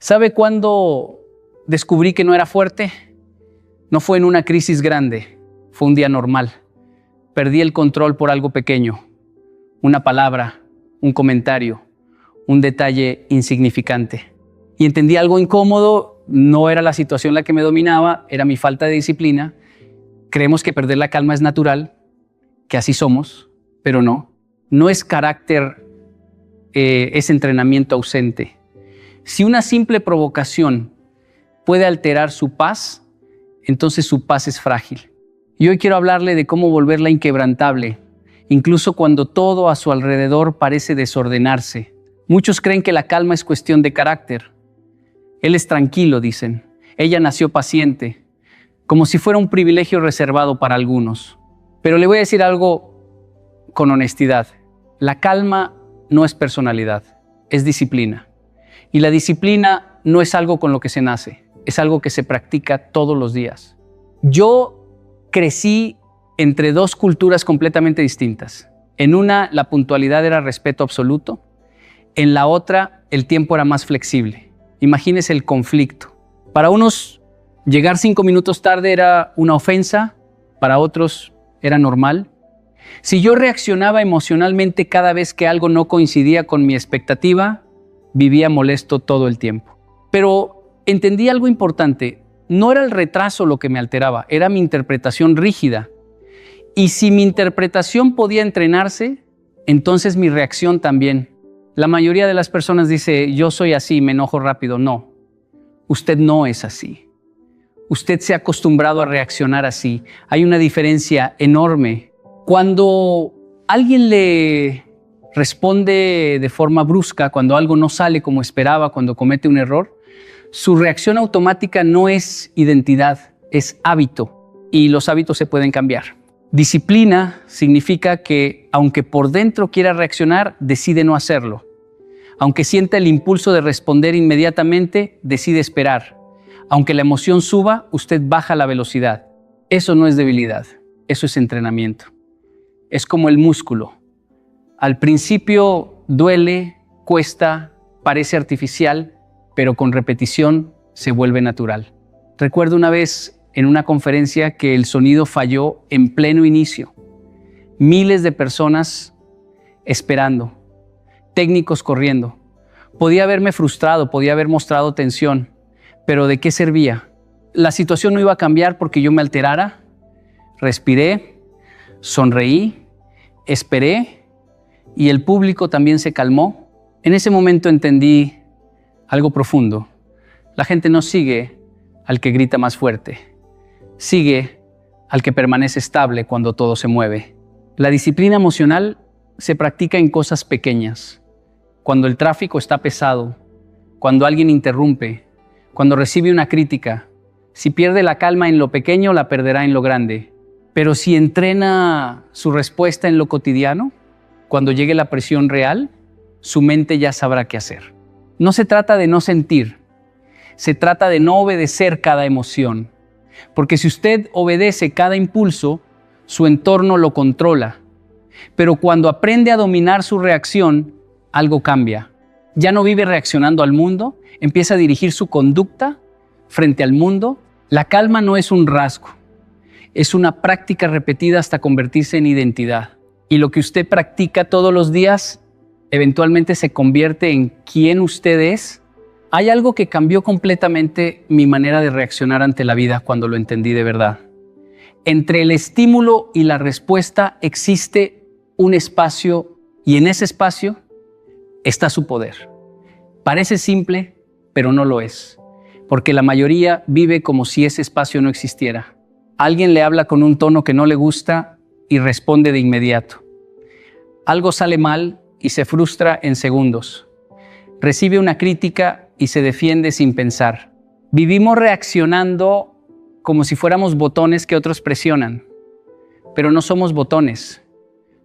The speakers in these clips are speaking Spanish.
¿Sabe cuándo descubrí que no era fuerte? No fue en una crisis grande, fue un día normal. Perdí el control por algo pequeño, una palabra, un comentario, un detalle insignificante. Y entendí algo incómodo, no era la situación la que me dominaba, era mi falta de disciplina. Creemos que perder la calma es natural, que así somos, pero no. No es carácter, es entrenamiento ausente. Si una simple provocación puede alterar su paz, entonces su paz es frágil. Y hoy quiero hablarle de cómo volverla inquebrantable, incluso cuando todo a su alrededor parece desordenarse. Muchos creen que la calma es cuestión de carácter. Él es tranquilo, dicen. Ella nació paciente, como si fuera un privilegio reservado para algunos. Pero le voy a decir algo con honestidad. La calma no es personalidad, es disciplina. Y la disciplina no es algo con lo que se nace, es algo que se practica todos los días. Yo crecí entre dos culturas completamente distintas. En una, la puntualidad era respeto absoluto. En la otra, el tiempo era más flexible. Imagínese el conflicto. Para unos, llegar 5 minutos tarde era una ofensa, para otros era normal. Si yo reaccionaba emocionalmente cada vez que algo no coincidía con mi expectativa, vivía molesto todo el tiempo. Pero entendí algo importante. No era el retraso lo que me alteraba, era mi interpretación rígida. Y si mi interpretación podía entrenarse, entonces mi reacción también. La mayoría de las personas dice, yo soy así, me enojo rápido. No, usted no es así. Usted se ha acostumbrado a reaccionar así. Hay una diferencia enorme. Cuando alguien le responde de forma brusca, cuando algo no sale como esperaba, cuando comete un error, su reacción automática no es identidad, es hábito. Y los hábitos se pueden cambiar. Disciplina significa que, aunque por dentro quiera reaccionar, decide no hacerlo. Aunque sienta el impulso de responder inmediatamente, decide esperar. Aunque la emoción suba, usted baja la velocidad. Eso no es debilidad, eso es entrenamiento. Es como el músculo. Al principio duele, cuesta, parece artificial, pero con repetición se vuelve natural. Recuerdo una vez en una conferencia que el sonido falló en pleno inicio. Miles de personas esperando, técnicos corriendo. Podía haberme frustrado, podía haber mostrado tensión, pero ¿de qué servía? La situación no iba a cambiar porque yo me alterara. Respiré, sonreí, esperé y el público también se calmó. En ese momento entendí algo profundo. La gente no sigue al que grita más fuerte, sigue al que permanece estable cuando todo se mueve. La disciplina emocional se practica en cosas pequeñas. Cuando el tráfico está pesado, cuando alguien interrumpe, cuando recibe una crítica. Si pierde la calma en lo pequeño, la perderá en lo grande. Pero si entrena su respuesta en lo cotidiano, cuando llegue la presión real, su mente ya sabrá qué hacer. No se trata de no sentir, se trata de no obedecer cada emoción. Porque si usted obedece cada impulso, su entorno lo controla. Pero cuando aprende a dominar su reacción, algo cambia. Ya no vive reaccionando al mundo, empieza a dirigir su conducta frente al mundo. La calma no es un rasgo, es una práctica repetida hasta convertirse en identidad. Y lo que usted practica todos los días, eventualmente se convierte en quién usted es. Hay algo que cambió completamente mi manera de reaccionar ante la vida cuando lo entendí de verdad. Entre el estímulo y la respuesta existe un espacio y en ese espacio está su poder. Parece simple, pero no lo es, porque la mayoría vive como si ese espacio no existiera. Alguien le habla con un tono que no le gusta y responde de inmediato. Algo sale mal y se frustra en segundos. Recibe una crítica y se defiende sin pensar. Vivimos reaccionando como si fuéramos botones que otros presionan, pero no somos botones.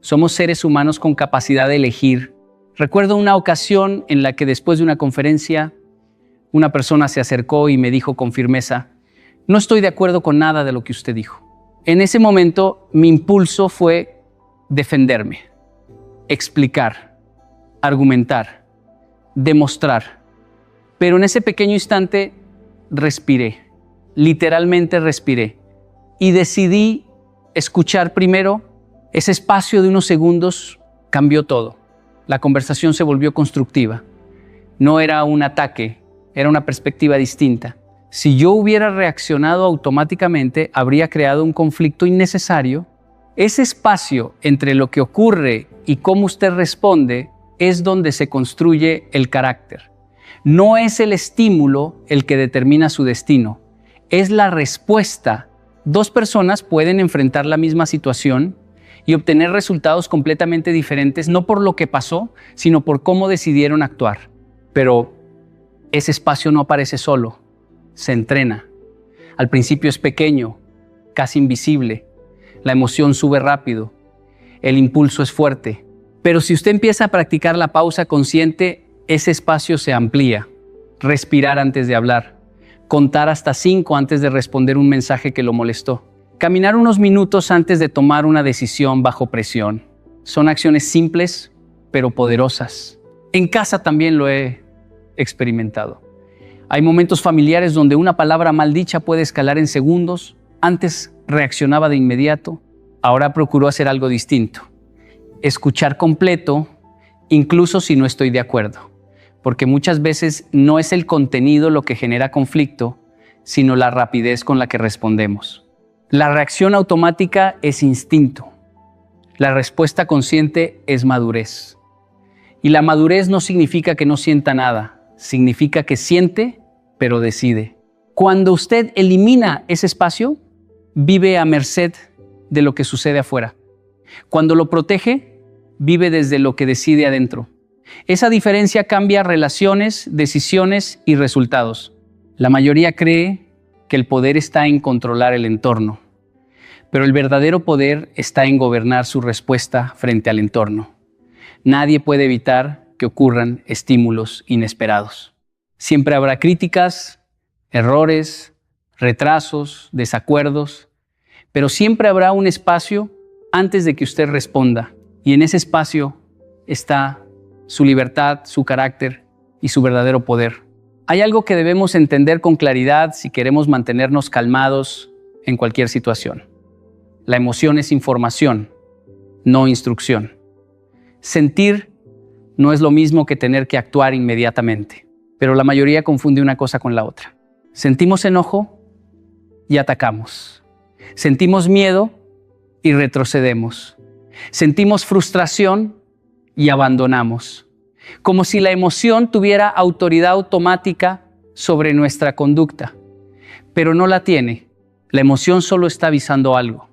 Somos seres humanos con capacidad de elegir. Recuerdo una ocasión en la que después de una conferencia, una persona se acercó y me dijo con firmeza, no estoy de acuerdo con nada de lo que usted dijo. En ese momento, mi impulso fue defenderme, explicar, argumentar, demostrar. Pero en ese pequeño instante respiré, literalmente respiré, y decidí escuchar primero. Ese espacio de unos segundos cambió todo. La conversación se volvió constructiva. No era un ataque, era una perspectiva distinta. Si yo hubiera reaccionado automáticamente, habría creado un conflicto innecesario. Ese espacio entre lo que ocurre y cómo usted responde es donde se construye el carácter. No es el estímulo el que determina su destino, es la respuesta. Dos personas pueden enfrentar la misma situación y obtener resultados completamente diferentes, no por lo que pasó, sino por cómo decidieron actuar. Pero ese espacio no aparece solo, se entrena. Al principio es pequeño, casi invisible. La emoción sube rápido, el impulso es fuerte. Pero si usted empieza a practicar la pausa consciente, ese espacio se amplía. Respirar antes de hablar, contar hasta 5 antes de responder un mensaje que lo molestó. Caminar unos minutos antes de tomar una decisión bajo presión. Son acciones simples, pero poderosas. En casa también lo he experimentado. Hay momentos familiares donde una palabra mal dicha puede escalar en segundos. Antes reaccionaba de inmediato, ahora procuro hacer algo distinto. Escuchar completo, incluso si no estoy de acuerdo. Porque muchas veces no es el contenido lo que genera conflicto, sino la rapidez con la que respondemos. La reacción automática es instinto. La respuesta consciente es madurez. Y la madurez no significa que no sienta nada, significa que siente, pero decide. Cuando usted elimina ese espacio, vive a merced de lo que sucede afuera. Cuando lo protege, vive desde lo que decide adentro. Esa diferencia cambia relaciones, decisiones y resultados. La mayoría cree que el poder está en controlar el entorno, pero el verdadero poder está en gobernar su respuesta frente al entorno. Nadie puede evitar que ocurran estímulos inesperados. Siempre habrá críticas, errores, retrasos, desacuerdos, pero siempre habrá un espacio antes de que usted responda, y en ese espacio está su libertad, su carácter y su verdadero poder. Hay algo que debemos entender con claridad si queremos mantenernos calmados en cualquier situación. La emoción es información, no instrucción. Sentir no es lo mismo que tener que actuar inmediatamente, pero la mayoría confunde una cosa con la otra. Sentimos enojo y atacamos. Sentimos miedo y retrocedemos. Sentimos frustración y abandonamos. Como si la emoción tuviera autoridad automática sobre nuestra conducta, pero no la tiene. La emoción solo está avisando algo.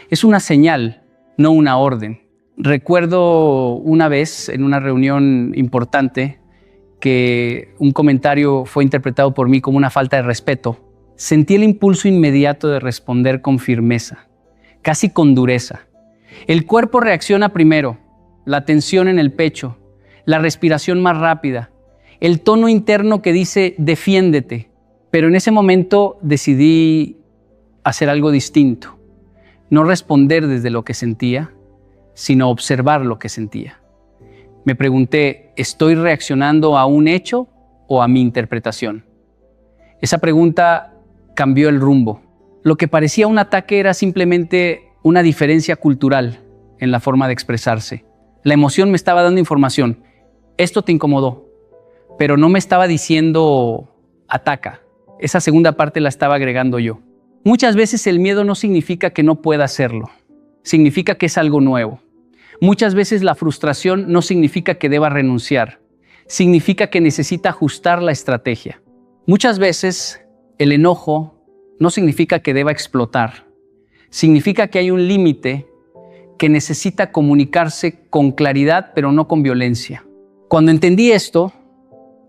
Es una señal, no una orden. Recuerdo una vez en una reunión importante que un comentario fue interpretado por mí como una falta de respeto. Sentí el impulso inmediato de responder con firmeza, casi con dureza. El cuerpo reacciona primero, la tensión en el pecho, la respiración más rápida, el tono interno que dice defiéndete. Pero en ese momento decidí hacer algo distinto. No responder desde lo que sentía, sino observar lo que sentía. Me pregunté, ¿estoy reaccionando a un hecho o a mi interpretación? Esa pregunta cambió el rumbo. Lo que parecía un ataque era simplemente una diferencia cultural en la forma de expresarse. La emoción me estaba dando información. Esto te incomodó, pero no me estaba diciendo ataca. Esa segunda parte la estaba agregando yo. Muchas veces el miedo no significa que no pueda hacerlo. Significa que es algo nuevo. Muchas veces la frustración no significa que deba renunciar. Significa que necesita ajustar la estrategia. Muchas veces el enojo no significa que deba explotar. Significa que hay un límite que necesita comunicarse con claridad, pero no con violencia. Cuando entendí esto,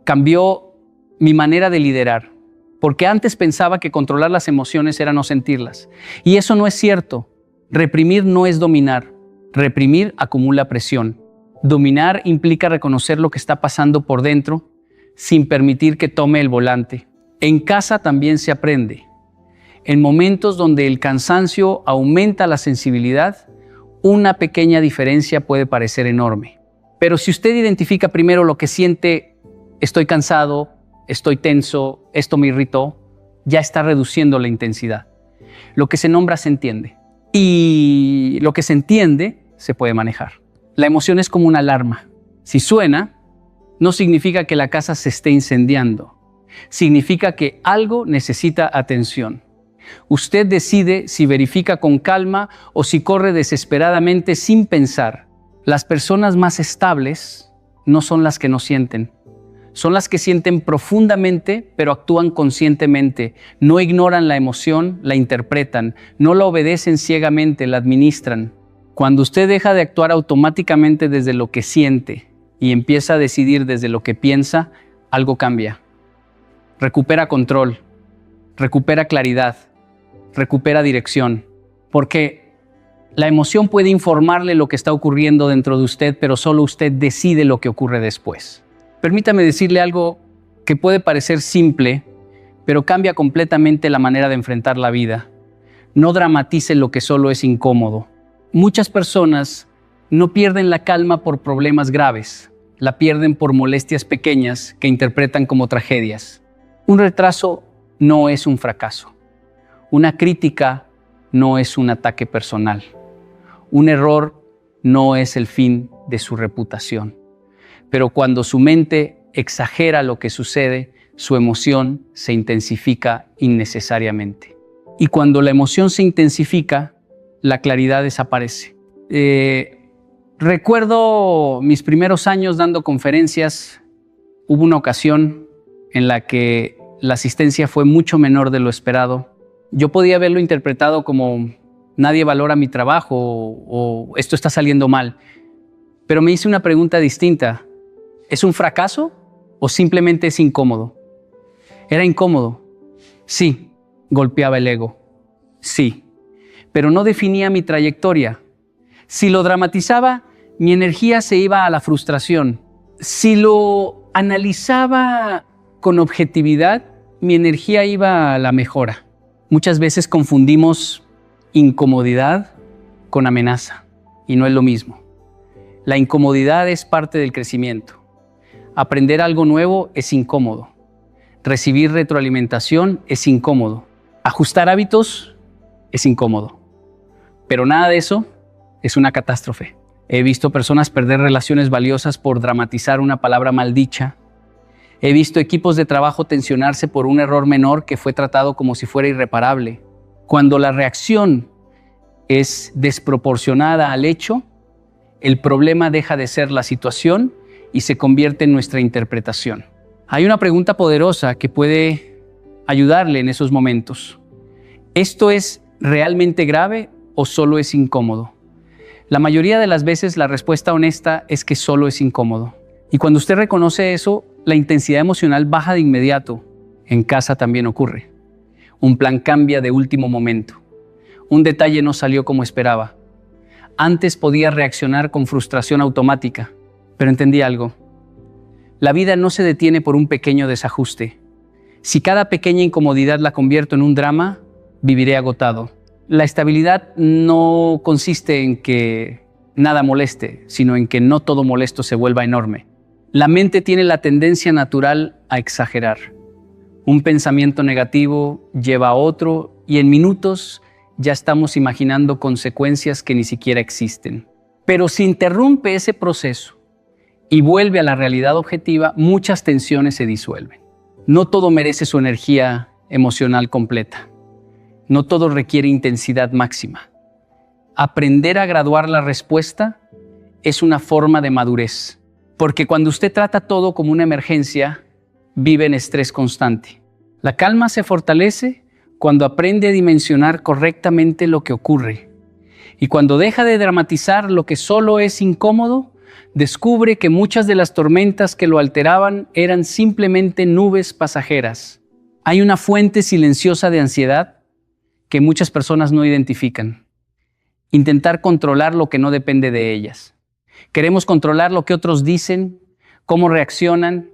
cambió mi manera de liderar, porque antes pensaba que controlar las emociones era no sentirlas. Y eso no es cierto. Reprimir no es dominar. Reprimir acumula presión. Dominar implica reconocer lo que está pasando por dentro sin permitir que tome el volante. En casa también se aprende. En momentos donde el cansancio aumenta la sensibilidad, una pequeña diferencia puede parecer enorme. Pero si usted identifica primero lo que siente, estoy cansado estoy tenso, esto me irritó, ya está reduciendo la intensidad. Lo que se nombra se entiende. Y lo que se entiende se puede manejar. La emoción es como una alarma. Si suena, no significa que la casa se esté incendiando. Significa que algo necesita atención. Usted decide si verifica con calma o si corre desesperadamente sin pensar. Las personas más estables no son las que no sienten. Son las que sienten profundamente, pero actúan conscientemente. No ignoran la emoción, la interpretan. No la obedecen ciegamente, la administran. Cuando usted deja de actuar automáticamente desde lo que siente y empieza a decidir desde lo que piensa, algo cambia. Recupera control, recupera claridad, recupera dirección. Porque la emoción puede informarle lo que está ocurriendo dentro de usted, pero solo usted decide lo que ocurre después. Permítame decirle algo que puede parecer simple, pero cambia completamente la manera de enfrentar la vida. No dramatice lo que solo es incómodo. Muchas personas no pierden la calma por problemas graves, la pierden por molestias pequeñas que interpretan como tragedias. Un retraso no es un fracaso. Una crítica no es un ataque personal. Un error no es el fin de su reputación. Pero cuando su mente exagera lo que sucede, su emoción se intensifica innecesariamente. Y cuando la emoción se intensifica, la claridad desaparece. Recuerdo mis primeros años dando conferencias. Hubo una ocasión en la que la asistencia fue mucho menor de lo esperado. Yo podía haberlo interpretado como nadie valora mi trabajo o esto está saliendo mal. Pero me hice una pregunta distinta. ¿Es un fracaso o simplemente es incómodo? Era incómodo. Sí, golpeaba el ego. Sí, pero no definía mi trayectoria. Si lo dramatizaba, mi energía se iba a la frustración. Si lo analizaba con objetividad, mi energía iba a la mejora. Muchas veces confundimos incomodidad con amenaza, y no es lo mismo. La incomodidad es parte del crecimiento. Aprender algo nuevo es incómodo. Recibir retroalimentación es incómodo. Ajustar hábitos es incómodo. Pero nada de eso es una catástrofe. He visto personas perder relaciones valiosas por dramatizar una palabra mal dicha. He visto equipos de trabajo tensionarse por un error menor que fue tratado como si fuera irreparable. Cuando la reacción es desproporcionada al hecho, el problema deja de ser la situación y se convierte en nuestra interpretación. Hay una pregunta poderosa que puede ayudarle en esos momentos. ¿Esto es realmente grave o solo es incómodo? La mayoría de las veces la respuesta honesta es que solo es incómodo. Y cuando usted reconoce eso, la intensidad emocional baja de inmediato. En casa también ocurre. Un plan cambia de último momento. Un detalle no salió como esperaba. Antes podía reaccionar con frustración automática, pero entendí algo. La vida no se detiene por un pequeño desajuste. Si cada pequeña incomodidad la convierto en un drama, viviré agotado. La estabilidad no consiste en que nada moleste, sino en que no todo molesto se vuelva enorme. La mente tiene la tendencia natural a exagerar. Un pensamiento negativo lleva a otro y en minutos ya estamos imaginando consecuencias que ni siquiera existen. Pero si interrumpe ese proceso y vuelve a la realidad objetiva, muchas tensiones se disuelven. No todo merece su energía emocional completa. No todo requiere intensidad máxima. Aprender a graduar la respuesta es una forma de madurez. Porque cuando usted trata todo como una emergencia, vive en estrés constante. La calma se fortalece cuando aprende a dimensionar correctamente lo que ocurre. Y cuando deja de dramatizar lo que solo es incómodo, descubre que muchas de las tormentas que lo alteraban eran simplemente nubes pasajeras. Hay una fuente silenciosa de ansiedad que muchas personas no identifican. Intentar controlar lo que no depende de ellas. Queremos controlar lo que otros dicen, cómo reaccionan,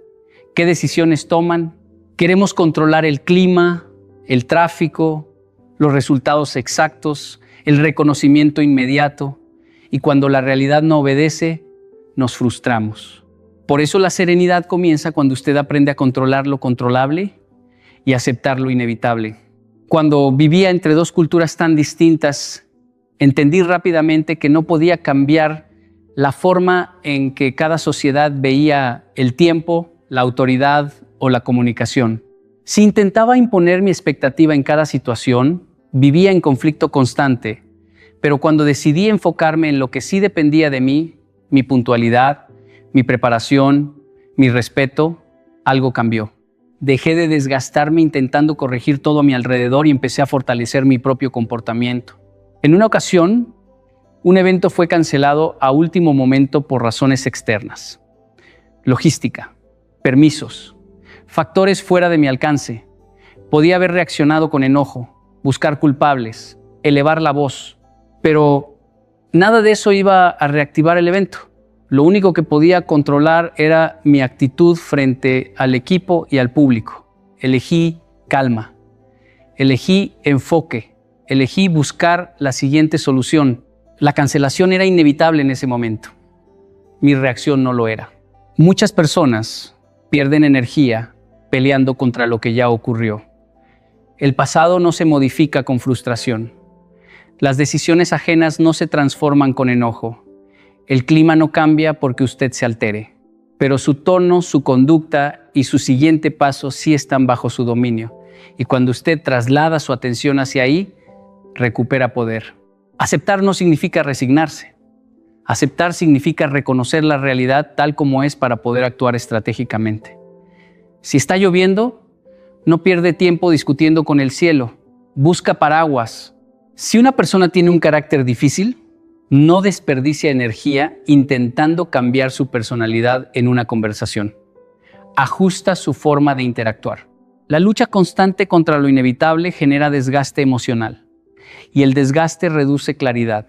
qué decisiones toman. Queremos controlar el clima, el tráfico, los resultados exactos, el reconocimiento inmediato. Y cuando la realidad no obedece, nos frustramos. Por eso la serenidad comienza cuando usted aprende a controlar lo controlable y aceptar lo inevitable. Cuando vivía entre dos culturas tan distintas, entendí rápidamente que no podía cambiar la forma en que cada sociedad veía el tiempo, la autoridad o la comunicación. Si intentaba imponer mi expectativa en cada situación, vivía en conflicto constante, pero cuando decidí enfocarme en lo que sí dependía de mí, mi puntualidad, mi preparación, mi respeto, algo cambió. Dejé de desgastarme intentando corregir todo a mi alrededor y empecé a fortalecer mi propio comportamiento. En una ocasión, un evento fue cancelado a último momento por razones externas. Logística, permisos, factores fuera de mi alcance. Podía haber reaccionado con enojo, buscar culpables, elevar la voz, pero nada de eso iba a reactivar el evento. Lo único que podía controlar era mi actitud frente al equipo y al público. Elegí calma, elegí enfoque, elegí buscar la siguiente solución. La cancelación era inevitable en ese momento. Mi reacción no lo era. Muchas personas pierden energía peleando contra lo que ya ocurrió. El pasado no se modifica con frustración. Las decisiones ajenas no se transforman con enojo. El clima no cambia porque usted se altere, pero su tono, su conducta y su siguiente paso sí están bajo su dominio. Y cuando usted traslada su atención hacia ahí, recupera poder. Aceptar no significa resignarse. Aceptar significa reconocer la realidad tal como es para poder actuar estratégicamente. Si está lloviendo, no pierde tiempo discutiendo con el cielo. Busca paraguas. Si una persona tiene un carácter difícil, no desperdicia energía intentando cambiar su personalidad en una conversación. Ajusta su forma de interactuar. La lucha constante contra lo inevitable genera desgaste emocional y el desgaste reduce claridad.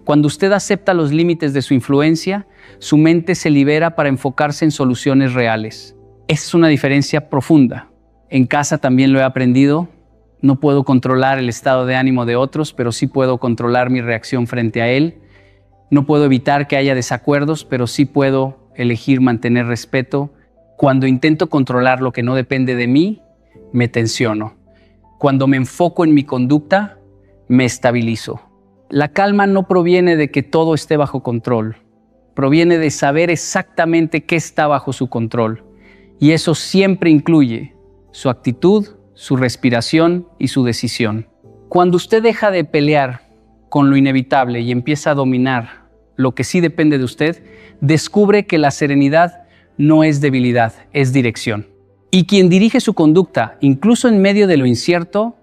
Cuando usted acepta los límites de su influencia, su mente se libera para enfocarse en soluciones reales. Esa es una diferencia profunda. En casa también lo he aprendido. No puedo controlar el estado de ánimo de otros, pero sí puedo controlar mi reacción frente a él. No puedo evitar que haya desacuerdos, pero sí puedo elegir mantener respeto. Cuando intento controlar lo que no depende de mí, me tensiono. Cuando me enfoco en mi conducta, me estabilizo. La calma no proviene de que todo esté bajo control. Proviene de saber exactamente qué está bajo su control. Y eso siempre incluye su actitud, su respiración y su decisión. Cuando usted deja de pelear con lo inevitable y empieza a dominar lo que sí depende de usted, descubre que la serenidad no es debilidad, es dirección. Y quien dirige su conducta, incluso en medio de lo incierto,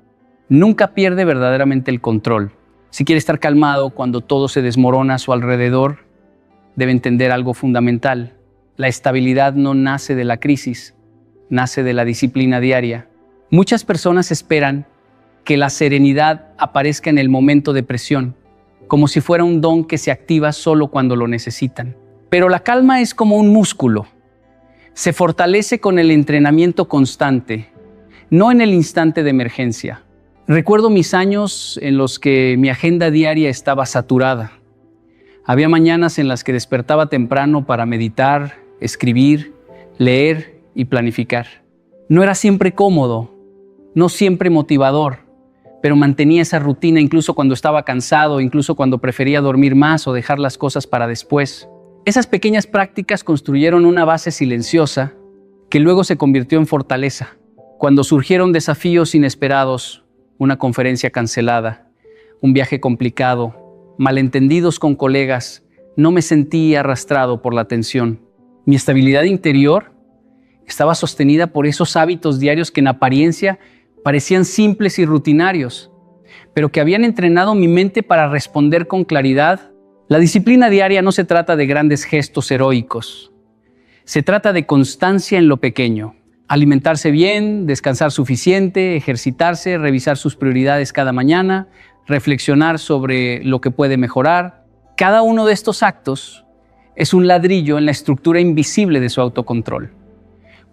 nunca pierde verdaderamente el control. Si quiere estar calmado cuando todo se desmorona a su alrededor, debe entender algo fundamental. La estabilidad no nace de la crisis, nace de la disciplina diaria. Muchas personas esperan que la serenidad aparezca en el momento de presión, como si fuera un don que se activa solo cuando lo necesitan. Pero la calma es como un músculo. Se fortalece con el entrenamiento constante, no en el instante de emergencia. Recuerdo mis años en los que mi agenda diaria estaba saturada. Había mañanas en las que despertaba temprano para meditar, escribir, leer y planificar. No era siempre cómodo, no siempre motivador, pero mantenía esa rutina incluso cuando estaba cansado, incluso cuando prefería dormir más o dejar las cosas para después. Esas pequeñas prácticas construyeron una base silenciosa que luego se convirtió en fortaleza. Cuando surgieron desafíos inesperados, una conferencia cancelada, un viaje complicado, malentendidos con colegas, no me sentí arrastrado por la tensión. Mi estabilidad interior estaba sostenida por esos hábitos diarios que en apariencia parecían simples y rutinarios, pero que habían entrenado mi mente para responder con claridad. La disciplina diaria no se trata de grandes gestos heroicos. Se trata de constancia en lo pequeño. Alimentarse bien, descansar suficiente, ejercitarse, revisar sus prioridades cada mañana, reflexionar sobre lo que puede mejorar. Cada uno de estos actos es un ladrillo en la estructura invisible de su autocontrol.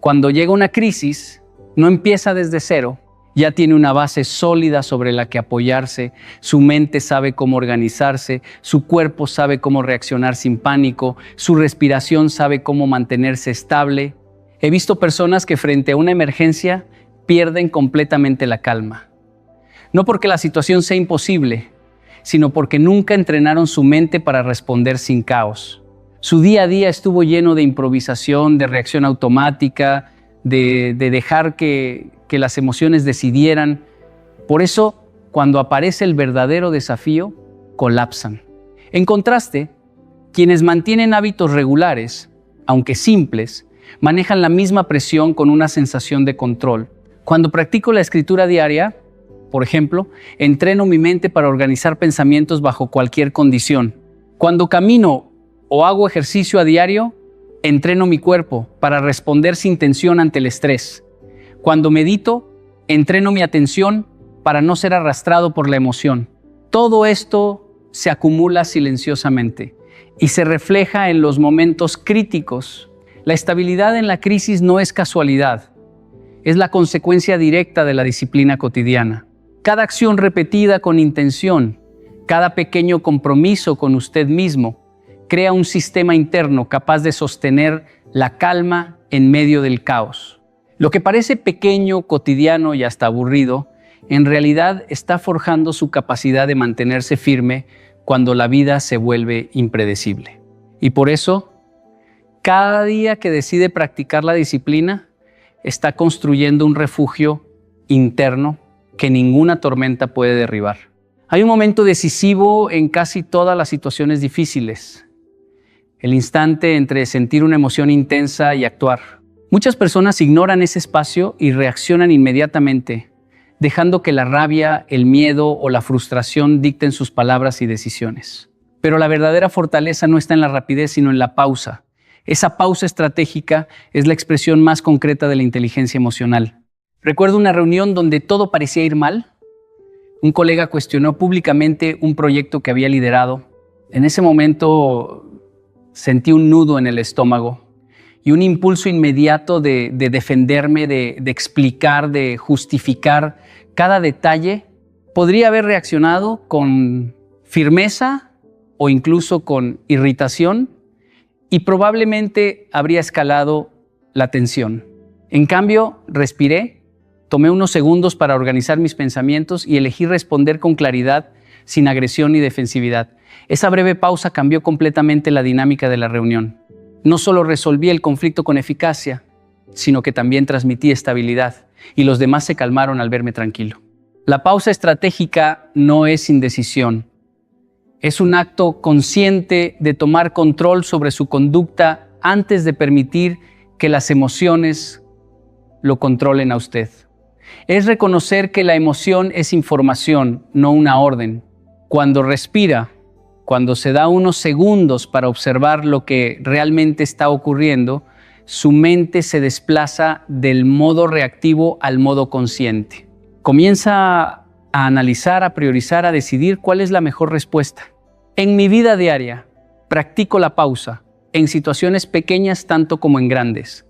Cuando llega una crisis, no empieza desde cero, Ya tiene una base sólida sobre la que apoyarse, su mente sabe cómo organizarse, su cuerpo sabe cómo reaccionar sin pánico, su respiración sabe cómo mantenerse estable. He visto personas que frente a una emergencia pierden completamente la calma. No porque la situación sea imposible, sino porque nunca entrenaron su mente para responder sin caos. Su día a día estuvo lleno de improvisación, de reacción automática, de dejar que las emociones decidieran. Por eso, cuando aparece el verdadero desafío, colapsan. En contraste, quienes mantienen hábitos regulares, aunque simples, manejan la misma presión con una sensación de control. Cuando practico la escritura diaria, por ejemplo, entreno mi mente para organizar pensamientos bajo cualquier condición. Cuando camino o hago ejercicio a diario, entreno mi cuerpo para responder sin tensión ante el estrés. Cuando medito, entreno mi atención para no ser arrastrado por la emoción. Todo esto se acumula silenciosamente y se refleja en los momentos críticos. La estabilidad en la crisis no es casualidad, es la consecuencia directa de la disciplina cotidiana. Cada acción repetida con intención, cada pequeño compromiso con usted mismo, crea un sistema interno capaz de sostener la calma en medio del caos. Lo que parece pequeño, cotidiano y hasta aburrido, en realidad está forjando su capacidad de mantenerse firme cuando la vida se vuelve impredecible. Y por eso, cada día que decide practicar la disciplina, está construyendo un refugio interno que ninguna tormenta puede derribar. Hay un momento decisivo en casi todas las situaciones difíciles. El instante entre sentir una emoción intensa y actuar. Muchas personas ignoran ese espacio y reaccionan inmediatamente, dejando que la rabia, el miedo o la frustración dicten sus palabras y decisiones. Pero la verdadera fortaleza no está en la rapidez, sino en la pausa. Esa pausa estratégica es la expresión más concreta de la inteligencia emocional. Recuerdo una reunión donde todo parecía ir mal. Un colega cuestionó públicamente un proyecto que había liderado. En ese momento sentí un nudo en el estómago y un impulso inmediato de defenderme, de explicar, de justificar cada detalle. Podría haber reaccionado con firmeza o incluso con irritación y probablemente habría escalado la tensión. En cambio, respiré, tomé unos segundos para organizar mis pensamientos y elegí responder con claridad, sin agresión ni defensividad. Esa breve pausa cambió completamente la dinámica de la reunión. No solo resolví el conflicto con eficacia, sino que también transmití estabilidad y los demás se calmaron al verme tranquilo. La pausa estratégica no es indecisión. Es un acto consciente de tomar control sobre su conducta antes de permitir que las emociones lo controlen a usted. Es reconocer que la emoción es información, no una orden. Cuando respira, cuando se da unos segundos para observar lo que realmente está ocurriendo, su mente se desplaza del modo reactivo al modo consciente. Comienza a analizar, a priorizar, a decidir cuál es la mejor respuesta. En mi vida diaria, practico la pausa, en situaciones pequeñas tanto como en grandes.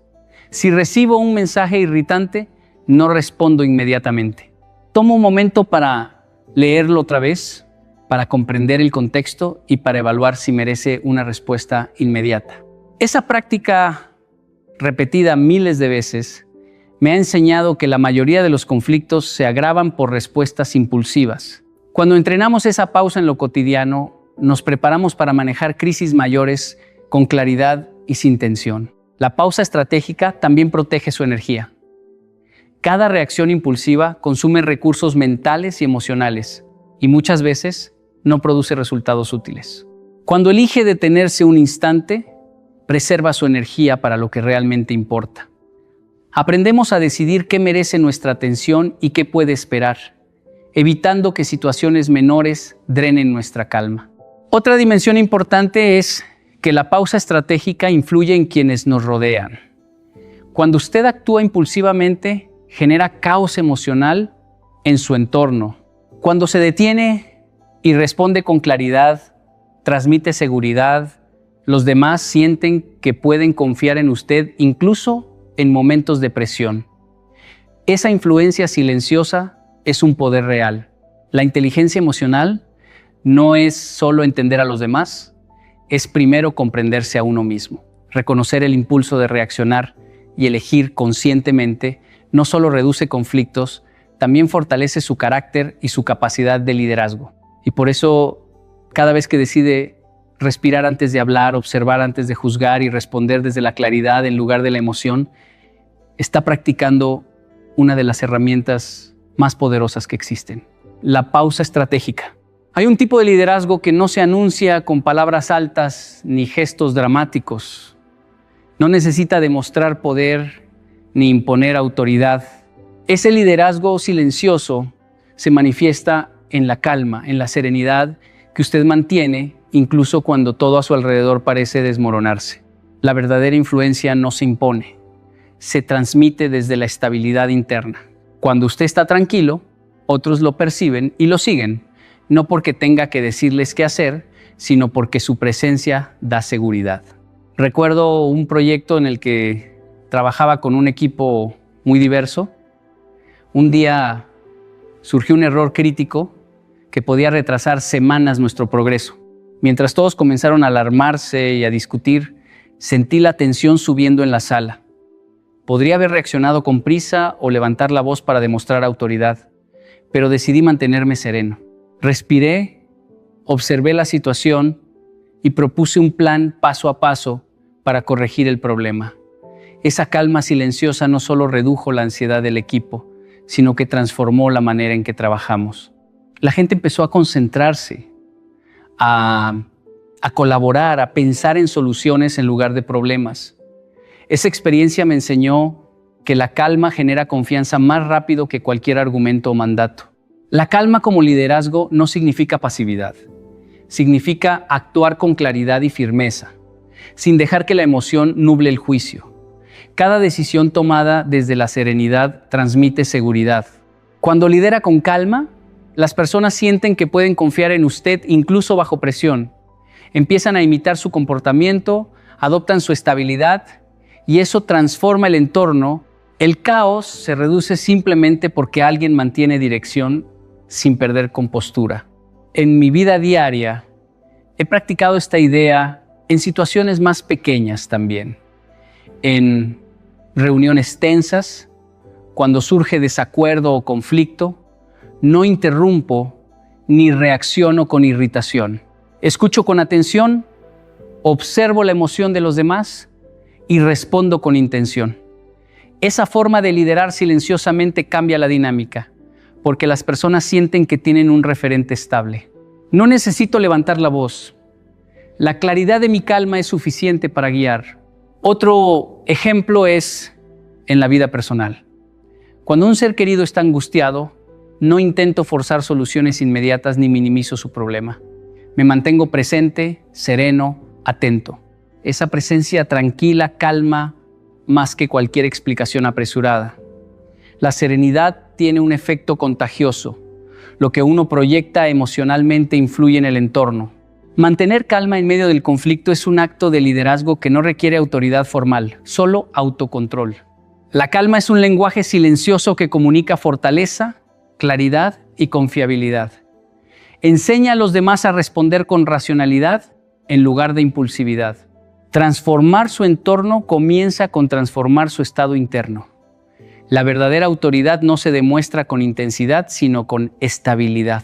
Si recibo un mensaje irritante, no respondo inmediatamente. Tomo un momento para leerlo otra vez, para comprender el contexto y para evaluar si merece una respuesta inmediata. Esa práctica, repetida miles de veces, me ha enseñado que la mayoría de los conflictos se agravan por respuestas impulsivas. Cuando entrenamos esa pausa en lo cotidiano, nos preparamos para manejar crisis mayores con claridad y sin tensión. La pausa estratégica también protege su energía. Cada reacción impulsiva consume recursos mentales y emocionales y muchas veces no produce resultados útiles. Cuando elige detenerse un instante, preserva su energía para lo que realmente importa. Aprendemos a decidir qué merece nuestra atención y qué puede esperar, evitando que situaciones menores drenen nuestra calma. Otra dimensión importante es que la pausa estratégica influye en quienes nos rodean. Cuando usted actúa impulsivamente, genera caos emocional en su entorno. Cuando se detiene y responde con claridad, transmite seguridad, los demás sienten que pueden confiar en usted incluso en momentos de presión. Esa influencia silenciosa es un poder real. La inteligencia emocional no es solo entender a los demás, es primero comprenderse a uno mismo. Reconocer el impulso de reaccionar y elegir conscientemente no solo reduce conflictos, también fortalece su carácter y su capacidad de liderazgo. Y por eso, cada vez que decide respirar antes de hablar, observar antes de juzgar y responder desde la claridad en lugar de la emoción, está practicando una de las herramientas más poderosas que existen: la pausa estratégica. Hay un tipo de liderazgo que no se anuncia con palabras altas ni gestos dramáticos. No necesita demostrar poder ni imponer autoridad. Ese liderazgo silencioso se manifiesta en la calma, en la serenidad que usted mantiene incluso cuando todo a su alrededor parece desmoronarse. La verdadera influencia no se impone, se transmite desde la estabilidad interna. Cuando usted está tranquilo, otros lo perciben y lo siguen, no porque tenga que decirles qué hacer, sino porque su presencia da seguridad. Recuerdo un proyecto en el que trabajaba con un equipo muy diverso. Un día surgió un error crítico que podía retrasar semanas nuestro progreso. Mientras todos comenzaron a alarmarse y a discutir, sentí la tensión subiendo en la sala. Podría haber reaccionado con prisa o levantar la voz para demostrar autoridad, pero decidí mantenerme sereno. Respiré, observé la situación y propuse un plan paso a paso para corregir el problema. Esa calma silenciosa no solo redujo la ansiedad del equipo, sino que transformó la manera en que trabajamos. La gente empezó a concentrarse, a colaborar, a pensar en soluciones en lugar de problemas. Esa experiencia me enseñó que la calma genera confianza más rápido que cualquier argumento o mandato. La calma como liderazgo no significa pasividad. Significa actuar con claridad y firmeza, sin dejar que la emoción nuble el juicio. Cada decisión tomada desde la serenidad transmite seguridad. Cuando lidera con calma, las personas sienten que pueden confiar en usted incluso bajo presión. Empiezan a imitar su comportamiento, adoptan su estabilidad y eso transforma el entorno. El caos se reduce simplemente porque alguien mantiene dirección sin perder compostura. En mi vida diaria he practicado esta idea en situaciones más pequeñas también. En reuniones tensas, cuando surge desacuerdo o conflicto, no interrumpo ni reacciono con irritación. Escucho con atención, observo la emoción de los demás y respondo con intención. Esa forma de liderar silenciosamente cambia la dinámica, porque las personas sienten que tienen un referente estable. No necesito levantar la voz. La claridad de mi calma es suficiente para guiar. Otro ejemplo es en la vida personal. Cuando un ser querido está angustiado, no intento forzar soluciones inmediatas ni minimizo su problema. Me mantengo presente, sereno, atento. Esa presencia tranquila calma más que cualquier explicación apresurada. La serenidad tiene un efecto contagioso. Lo que uno proyecta emocionalmente influye en el entorno. Mantener calma en medio del conflicto es un acto de liderazgo que no requiere autoridad formal, solo autocontrol. La calma es un lenguaje silencioso que comunica fortaleza, claridad y confiabilidad. Enseña a los demás a responder con racionalidad en lugar de impulsividad. Transformar su entorno comienza con transformar su estado interno. La verdadera autoridad no se demuestra con intensidad, sino con estabilidad.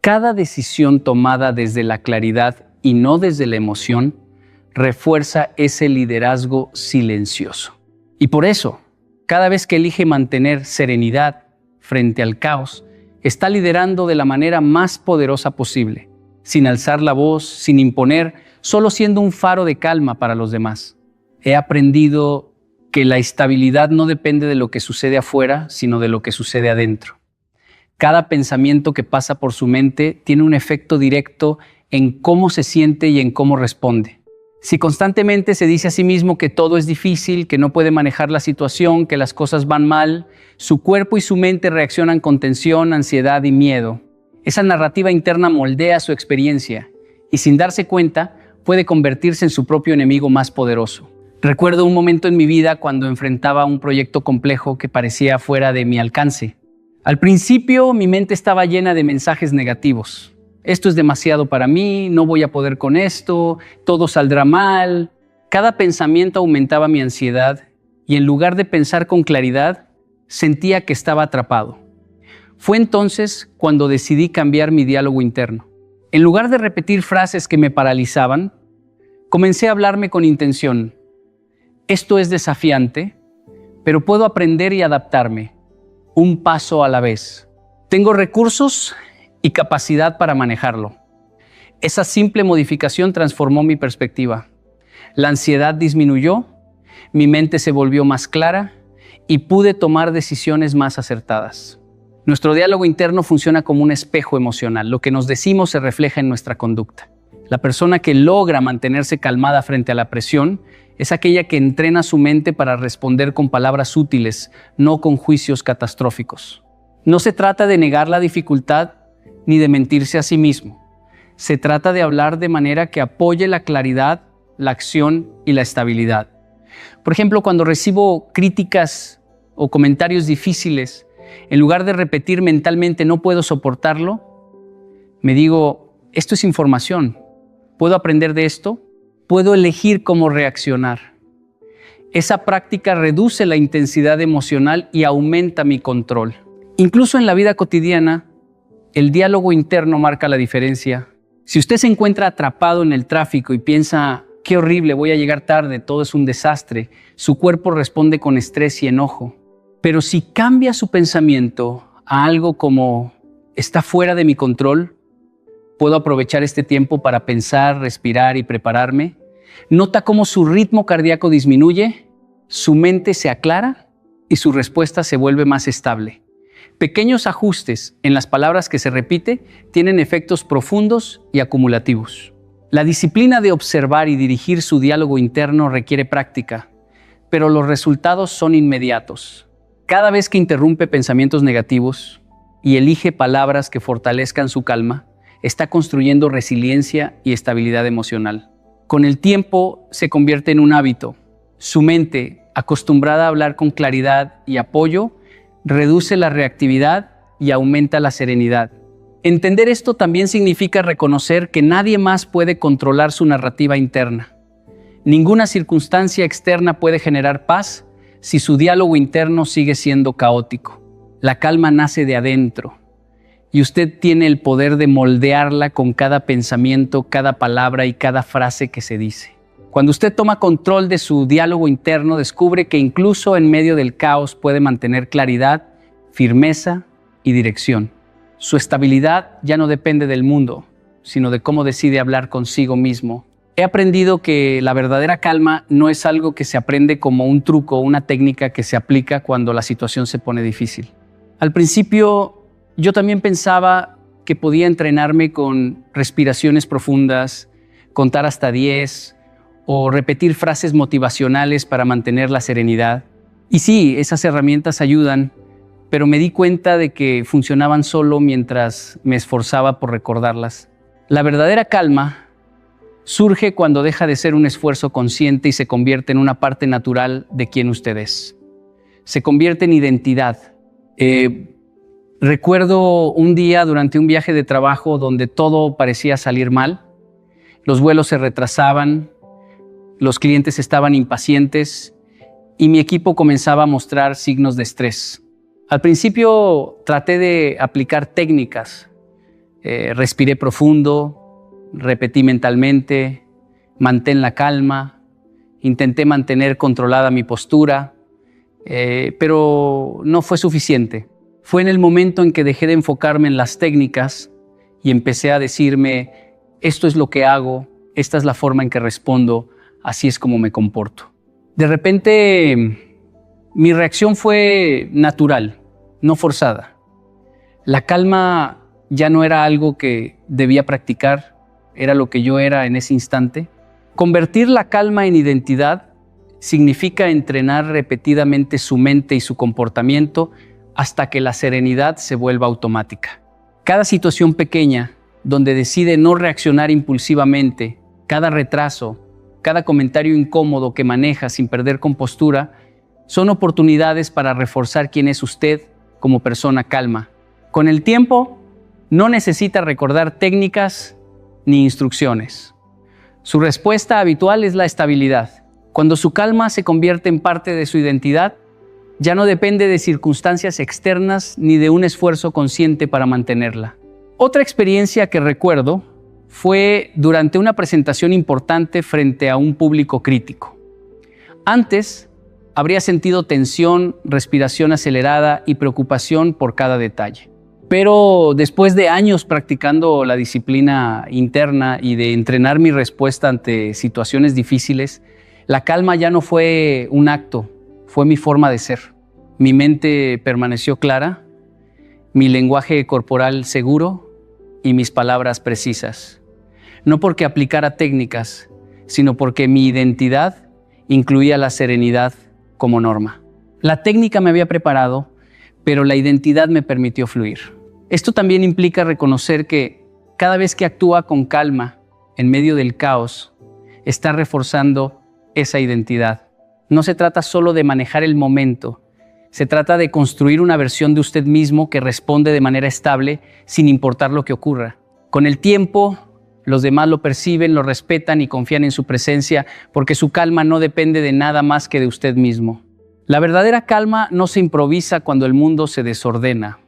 Cada decisión tomada desde la claridad y no desde la emoción refuerza ese liderazgo silencioso. Y por eso, cada vez que elige mantener serenidad frente al caos, está liderando de la manera más poderosa posible, sin alzar la voz, sin imponer, solo siendo un faro de calma para los demás. He aprendido que la estabilidad no depende de lo que sucede afuera, sino de lo que sucede adentro. Cada pensamiento que pasa por su mente tiene un efecto directo en cómo se siente y en cómo responde. Si constantemente se dice a sí mismo que todo es difícil, que no puede manejar la situación, que las cosas van mal, su cuerpo y su mente reaccionan con tensión, ansiedad y miedo. Esa narrativa interna moldea su experiencia y sin darse cuenta puede convertirse en su propio enemigo más poderoso. Recuerdo un momento en mi vida cuando enfrentaba un proyecto complejo que parecía fuera de mi alcance. Al principio mi mente estaba llena de mensajes negativos. Esto es demasiado para mí, no voy a poder con esto, todo saldrá mal. Cada pensamiento aumentaba mi ansiedad y en lugar de pensar con claridad, sentía que estaba atrapado. Fue entonces cuando decidí cambiar mi diálogo interno. En lugar de repetir frases que me paralizaban, comencé a hablarme con intención. Esto es desafiante, pero puedo aprender y adaptarme, un paso a la vez. Tengo recursos y capacidad para manejarlo. Esa simple modificación transformó mi perspectiva. La ansiedad disminuyó, mi mente se volvió más clara y pude tomar decisiones más acertadas. Nuestro diálogo interno funciona como un espejo emocional. Lo que nos decimos se refleja en nuestra conducta. La persona que logra mantenerse calmada frente a la presión es aquella que entrena su mente para responder con palabras útiles, no con juicios catastróficos. No se trata de negar la dificultad ni de mentirse a sí mismo. Se trata de hablar de manera que apoye la claridad, la acción y la estabilidad. Por ejemplo, cuando recibo críticas o comentarios difíciles, en lugar de repetir mentalmente "no puedo soportarlo", me digo, esto es información. ¿Puedo aprender de esto? ¿Puedo elegir cómo reaccionar? Esa práctica reduce la intensidad emocional y aumenta mi control. Incluso en la vida cotidiana, el diálogo interno marca la diferencia. Si usted se encuentra atrapado en el tráfico y piensa, qué horrible, voy a llegar tarde, todo es un desastre, su cuerpo responde con estrés y enojo. Pero si cambia su pensamiento a algo como, está fuera de mi control, puedo aprovechar este tiempo para pensar, respirar y prepararme. Nota cómo su ritmo cardíaco disminuye, su mente se aclara y su respuesta se vuelve más estable. Pequeños ajustes en las palabras que se repite tienen efectos profundos y acumulativos. La disciplina de observar y dirigir su diálogo interno requiere práctica, pero los resultados son inmediatos. Cada vez que interrumpe pensamientos negativos y elige palabras que fortalezcan su calma, está construyendo resiliencia y estabilidad emocional. Con el tiempo se convierte en un hábito. Su mente, acostumbrada a hablar con claridad y apoyo, reduce la reactividad y aumenta la serenidad. Entender esto también significa reconocer que nadie más puede controlar su narrativa interna. Ninguna circunstancia externa puede generar paz si su diálogo interno sigue siendo caótico. La calma nace de adentro y usted tiene el poder de moldearla con cada pensamiento, cada palabra y cada frase que se dice. Cuando usted toma control de su diálogo interno, descubre que incluso en medio del caos puede mantener claridad, firmeza y dirección. Su estabilidad ya no depende del mundo, sino de cómo decide hablar consigo mismo. He aprendido que la verdadera calma no es algo que se aprende como un truco o una técnica que se aplica cuando la situación se pone difícil. Al principio, yo también pensaba que podía entrenarme con respiraciones profundas, contar hasta 10 o repetir frases motivacionales para mantener la serenidad. Y sí, esas herramientas ayudan, pero me di cuenta de que funcionaban solo mientras me esforzaba por recordarlas. La verdadera calma surge cuando deja de ser un esfuerzo consciente y se convierte en una parte natural de quien usted es. Se convierte en identidad. Recuerdo un día durante un viaje de trabajo donde todo parecía salir mal. Los vuelos se retrasaban, los clientes estaban impacientes y mi equipo comenzaba a mostrar signos de estrés. Al principio traté de aplicar técnicas. Respiré profundo, repetí mentalmente, mantén la calma, intenté mantener controlada mi postura, pero no fue suficiente. Fue en el momento en que dejé de enfocarme en las técnicas y empecé a decirme, esto es lo que hago, esta es la forma en que respondo, así es como me comporto. De repente, mi reacción fue natural, no forzada. La calma ya no era algo que debía practicar, era lo que yo era en ese instante. Convertir la calma en identidad significa entrenar repetidamente su mente y su comportamiento hasta que la serenidad se vuelva automática. Cada situación pequeña donde decide no reaccionar impulsivamente, cada retraso, cada comentario incómodo que maneja sin perder compostura, son oportunidades para reforzar quién es usted como persona calma. Con el tiempo, no necesita recordar técnicas ni instrucciones. Su respuesta habitual es la estabilidad. Cuando su calma se convierte en parte de su identidad, ya no depende de circunstancias externas ni de un esfuerzo consciente para mantenerla. Otra experiencia que recuerdo fue durante una presentación importante frente a un público crítico. Antes, habría sentido tensión, respiración acelerada y preocupación por cada detalle. Pero después de años practicando la disciplina interna y de entrenar mi respuesta ante situaciones difíciles, la calma ya no fue un acto, fue mi forma de ser. Mi mente permaneció clara, mi lenguaje corporal seguro y mis palabras precisas. No porque aplicara técnicas, sino porque mi identidad incluía la serenidad como norma. La técnica me había preparado, pero la identidad me permitió fluir. Esto también implica reconocer que cada vez que actúa con calma en medio del caos, está reforzando esa identidad. No se trata solo de manejar el momento, se trata de construir una versión de usted mismo que responde de manera estable sin importar lo que ocurra. Con el tiempo, los demás lo perciben, lo respetan y confían en su presencia porque su calma no depende de nada más que de usted mismo. La verdadera calma no se improvisa cuando el mundo se desordena.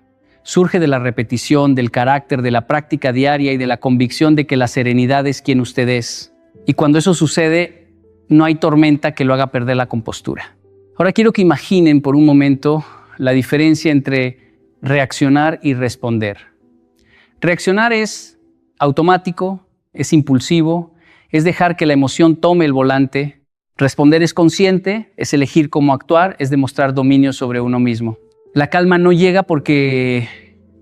Surge de la repetición, del carácter, de la práctica diaria y de la convicción de que la serenidad es quien usted es. Y cuando eso sucede, no hay tormenta que lo haga perder la compostura. Ahora quiero que imaginen por un momento la diferencia entre reaccionar y responder. Reaccionar es automático, es impulsivo, es dejar que la emoción tome el volante. Responder es consciente, es elegir cómo actuar, es demostrar dominio sobre uno mismo. La calma no llega porque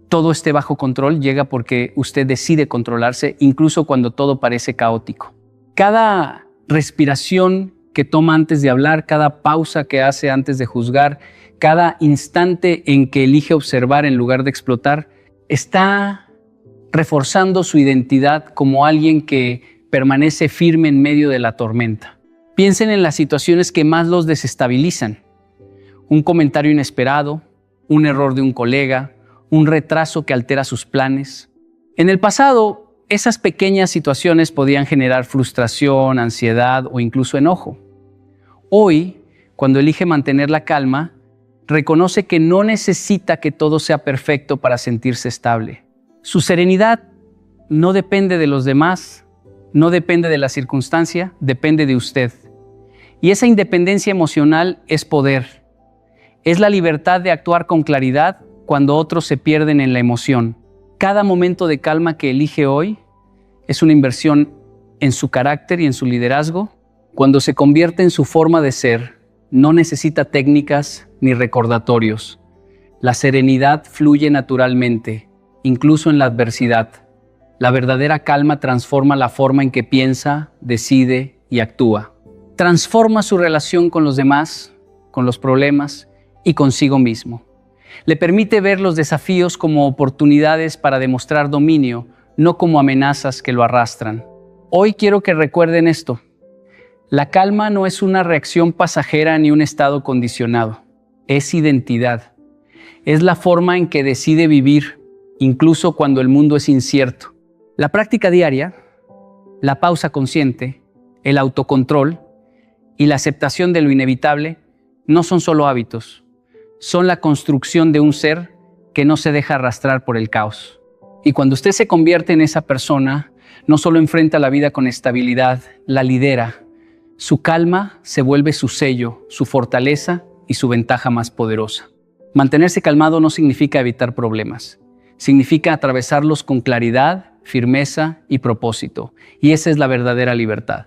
todo esté bajo control, llega porque usted decide controlarse, incluso cuando todo parece caótico. Cada respiración que toma antes de hablar, cada pausa que hace antes de juzgar, cada instante en que elige observar en lugar de explotar, está reforzando su identidad como alguien que permanece firme en medio de la tormenta. Piensen en las situaciones que más los desestabilizan. Un comentario inesperado, un error de un colega, un retraso que altera sus planes. En el pasado, esas pequeñas situaciones podían generar frustración, ansiedad o incluso enojo. Hoy, cuando elige mantener la calma, reconoce que no necesita que todo sea perfecto para sentirse estable. Su serenidad no depende de los demás, no depende de la circunstancia, depende de usted. Y esa independencia emocional es poder. Es la libertad de actuar con claridad cuando otros se pierden en la emoción. Cada momento de calma que elige hoy es una inversión en su carácter y en su liderazgo. Cuando se convierte en su forma de ser, no necesita técnicas ni recordatorios. La serenidad fluye naturalmente, incluso en la adversidad. La verdadera calma transforma la forma en que piensa, decide y actúa. Transforma su relación con los demás, con los problemas y consigo mismo. Le permite ver los desafíos como oportunidades para demostrar dominio, no como amenazas que lo arrastran. Hoy quiero que recuerden esto. La calma no es una reacción pasajera ni un estado condicionado. Es identidad. Es la forma en que decide vivir, incluso cuando el mundo es incierto. La práctica diaria, la pausa consciente, el autocontrol y la aceptación de lo inevitable no son solo hábitos, son la construcción de un ser que no se deja arrastrar por el caos. Y cuando usted se convierte en esa persona, no solo enfrenta la vida con estabilidad, la lidera. Su calma se vuelve su sello, su fortaleza y su ventaja más poderosa. Mantenerse calmado no significa evitar problemas. Significa atravesarlos con claridad, firmeza y propósito. Y esa es la verdadera libertad.